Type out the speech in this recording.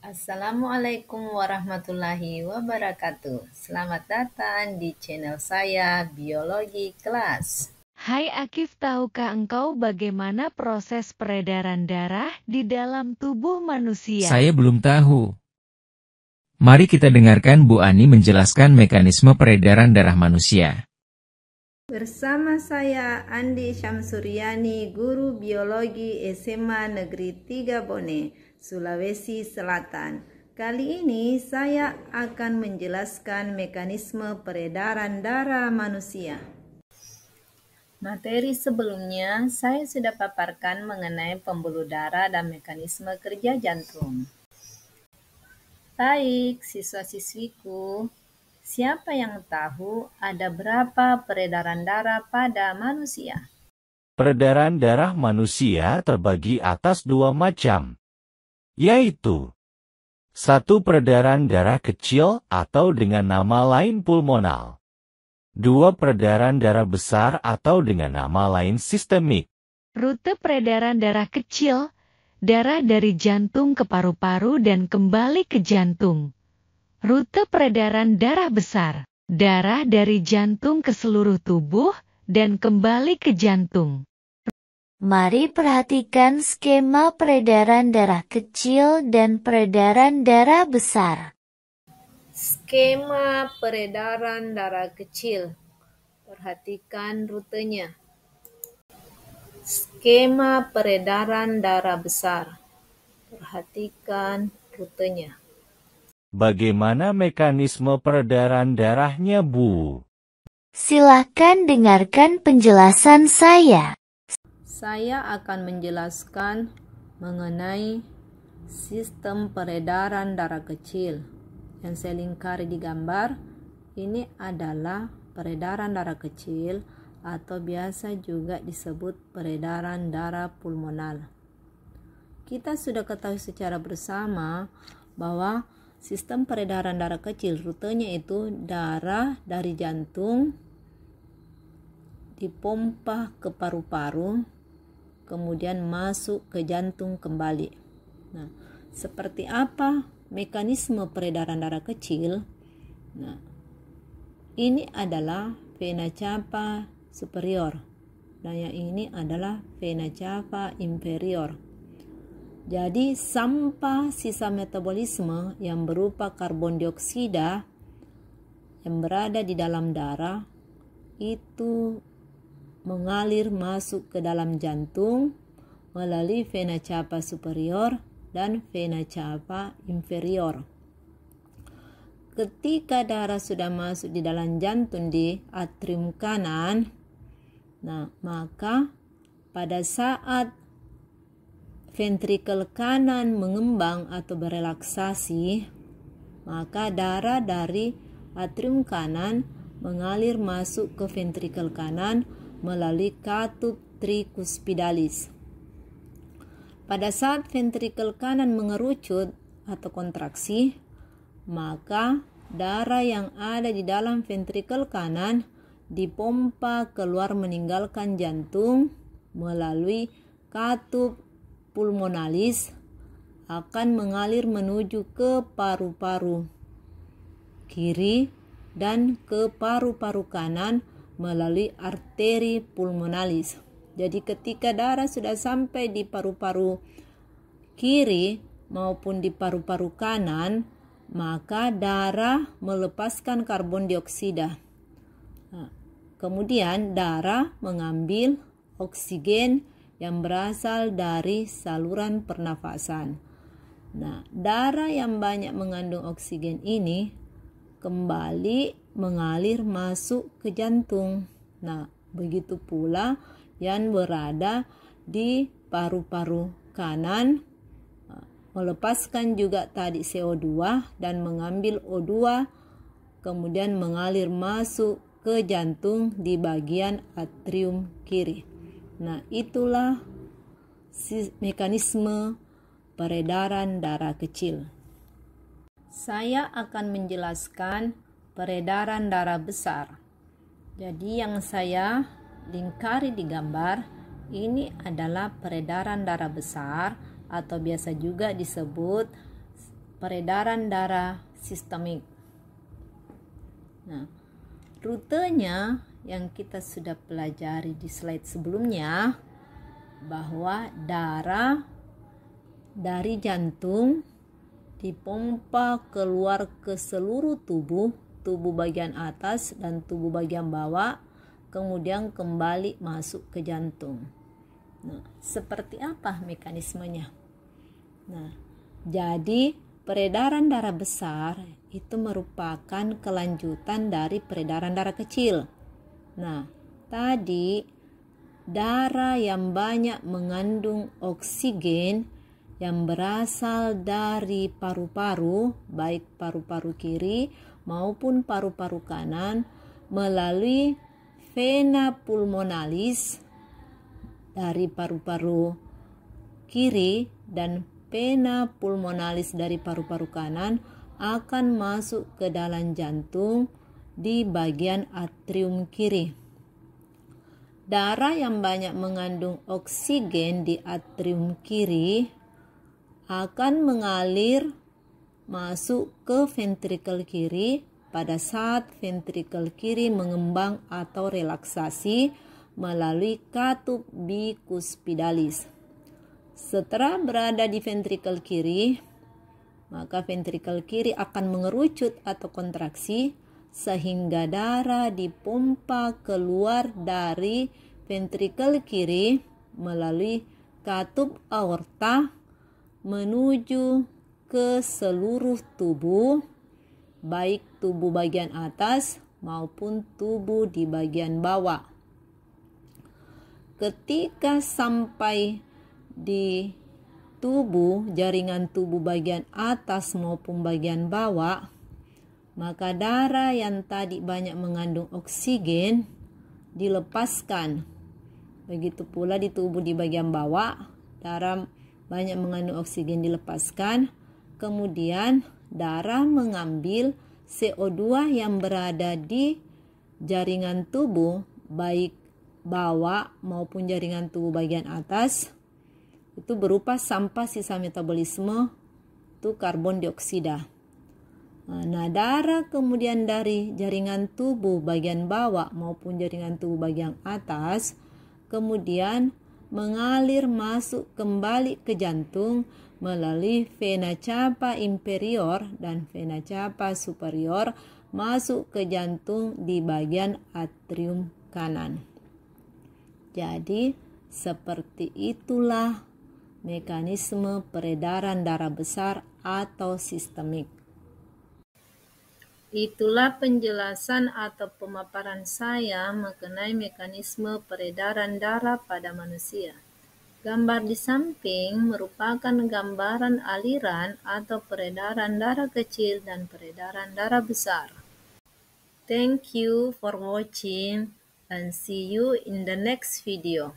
Assalamualaikum warahmatullahi wabarakatuh. Selamat datang di channel saya Biologi Kelas. Hai Akif, tahukah engkau bagaimana proses peredaran darah di dalam tubuh manusia? Saya belum tahu. Mari kita dengarkan Bu Ani menjelaskan mekanisme peredaran darah manusia. Bersama saya Andi Syamsuryani, guru biologi SMA Negeri 3 Bone, Sulawesi Selatan. Kali ini saya akan menjelaskan mekanisme peredaran darah manusia. Materi sebelumnya saya sudah paparkan mengenai pembuluh darah dan mekanisme kerja jantung. Baik, siswa-siswiku, siapa yang tahu ada berapa peredaran darah pada manusia? Peredaran darah manusia terbagi atas dua macam, yaitu 1. Peredaran darah kecil atau dengan nama lain pulmonal. 2. Peredaran darah besar atau dengan nama lain sistemik. Rute peredaran darah kecil, darah dari jantung ke paru-paru dan kembali ke jantung. Rute peredaran darah besar, darah dari jantung ke seluruh tubuh dan kembali ke jantung. Mari perhatikan skema peredaran darah kecil dan peredaran darah besar. Skema peredaran darah kecil. Perhatikan rutenya. Skema peredaran darah besar. Perhatikan rutenya. Bagaimana mekanisme peredaran darahnya, Bu? Silakan dengarkan penjelasan saya. Saya akan menjelaskan mengenai sistem peredaran darah kecil. Yang saya lingkari di gambar, ini adalah peredaran darah kecil atau biasa juga disebut peredaran darah pulmonal. Kita sudah ketahui secara bersama bahwa sistem peredaran darah kecil rutenya itu darah dari jantung dipompa ke paru-paru, kemudian masuk ke jantung kembali. Nah, seperti apa mekanisme peredaran darah kecil? Nah, ini adalah vena cava superior dan yang ini adalah vena cava inferior. Jadi sampah sisa metabolisme yang berupa karbon dioksida yang berada di dalam darah itu mengalir masuk ke dalam jantung melalui vena cava superior dan vena cava inferior. Ketika darah sudah masuk di dalam jantung di atrium kanan, maka pada saat ventrikel kanan mengembang atau berelaksasi, maka darah dari atrium kanan mengalir masuk ke ventrikel kanan melalui katup tricuspidalis. Pada saat ventrikel kanan mengerucut atau kontraksi, maka darah yang ada di dalam ventrikel kanan dipompa keluar meninggalkan jantung melalui katup pulmonalis akan mengalir menuju ke paru-paru kiri dan ke paru-paru kanan melalui arteri pulmonalis. Jadi ketika darah sudah sampai di paru-paru kiri maupun di paru-paru kanan, maka darah melepaskan karbon dioksida. Kemudian darah mengambil oksigen yang berasal dari saluran pernafasan. Darah yang banyak mengandung oksigen ini kembali mengalir masuk ke jantung. Begitu pula yang berada di paru-paru kanan melepaskan juga tadi CO2 dan mengambil O2 kemudian mengalir masuk ke jantung di bagian atrium kiri. Itulah mekanisme peredaran darah kecil. Saya akan menjelaskan peredaran darah besar. Jadi yang saya lingkari di gambar ini adalah peredaran darah besar atau biasa juga disebut peredaran darah sistemik. Nah, rutenya yang kita sudah pelajari di slide sebelumnya, bahwa darah dari jantung dipompa keluar ke seluruh tubuh bagian atas dan tubuh bagian bawah, kemudian kembali masuk ke jantung. Nah, seperti apa mekanismenya? Nah, jadi peredaran darah besar itu merupakan kelanjutan dari peredaran darah kecil. Nah, tadi darah yang banyak mengandung oksigen yang berasal dari paru-paru, baik paru-paru kiri maupun paru-paru kanan, melalui vena pulmonalis dari paru-paru kiri dan vena pulmonalis dari paru-paru kanan akan masuk ke dalam jantung di bagian atrium kiri. Darah yang banyak mengandung oksigen di atrium kiri akan mengalir masuk ke ventrikel kiri pada saat ventrikel kiri mengembang atau relaksasi melalui katup bicuspidalis. Setelah berada di ventrikel kiri, maka ventrikel kiri akan mengerucut atau kontraksi sehingga darah dipompa keluar dari ventrikel kiri melalui katup aorta menuju ke seluruh tubuh, baik tubuh bagian atas maupun tubuh di bagian bawah. Ketika sampai di tubuh, jaringan tubuh bagian atas maupun bagian bawah, maka darah yang tadi banyak mengandung oksigen dilepaskan. Begitu pula di tubuh di bagian bawah, darah banyak mengandung oksigen dilepaskan, kemudian darah mengambil CO2 yang berada di jaringan tubuh baik bawah maupun jaringan tubuh bagian atas, itu berupa sampah sisa metabolisme, itu karbon dioksida. Nah, darah kemudian dari jaringan tubuh bagian bawah maupun jaringan tubuh bagian atas kemudian mengalir masuk kembali ke jantung melalui vena cava inferior dan vena cava superior masuk ke jantung di bagian atrium kanan. Jadi seperti itulah mekanisme peredaran darah besar atau sistemik. Itulah penjelasan atau pemaparan saya mengenai mekanisme peredaran darah pada manusia. Gambar di samping merupakan gambaran aliran atau peredaran darah kecil dan peredaran darah besar. Thank you for watching and see you in the next video.